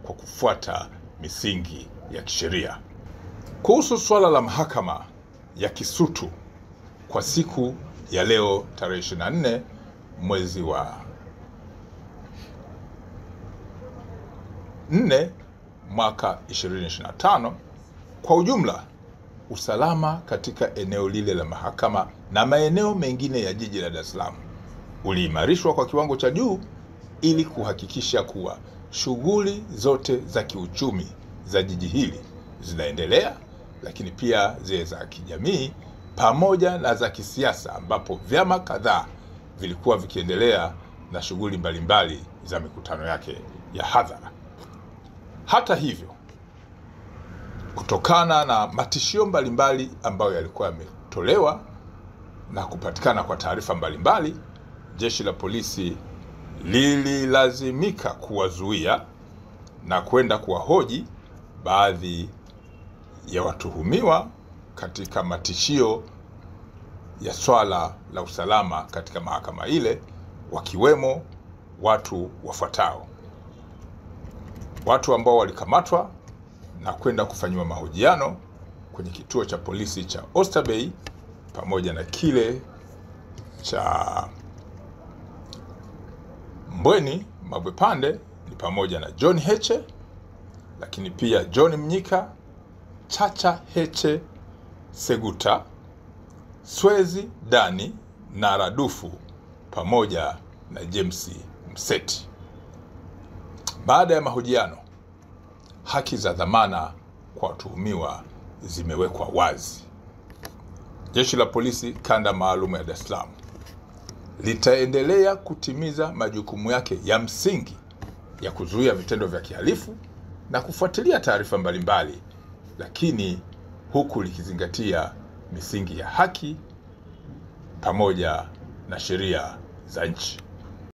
kwa kufuata misingi ya kisheria. Kuhusu swala la mahakama ya Kisutu kwa siku ya leo tarehe 24 mwezi wa 4 mwaka 2025, kwa ujumla usalama katika eneo lile la mahakama na maeneo mengine ya jiji la Dar es Salaam uliimarishwa kwa kiwango cha juu ili kuhakikisha kuwa shughuli zote za kiuchumi za jiji hili zinaendelea, lakini pia zile za kijamii pamoja na za kisiasa, ambapo vyama kadhaa vilikuwa vikiendelea na shughuli mbalimbali za mikutano yake ya hadhara. Hata hivyo, kutokana na matishio mbalimbali ambayo yalikuwa yametolewa na kupatikana kwa taarifa mbalimbali, jeshi la polisi lililazimika kuwazuia na kwenda kuwahoji baadhi ya watuhumiwa katika matishio ya swala la usalama katika mahakama ile, wakiwemo watu wafuatao. Watu ambao walikamatwa na kwenda kufanyiwa mahojiano kwenye kituo cha polisi cha Oysterbay pamoja na kile cha Mbweni Mabwepande ni pamoja na John Heche, lakini pia John Mnyika, Chacha Heche Seguta, Swezi Dani na Radufu pamoja na James Mseti. Baada ya mahojiano, haki za dhamana kwa watuhumiwa zimewekwa wazi. Jeshi la polisi kanda maalum ya Dar es Salaam litaendelea kutimiza majukumu yake ya msingi ya kuzuia vitendo vya kihalifu na kufuatilia taarifa mbalimbali, lakini huku likizingatia misingi ya haki pamoja na sheria za nchi.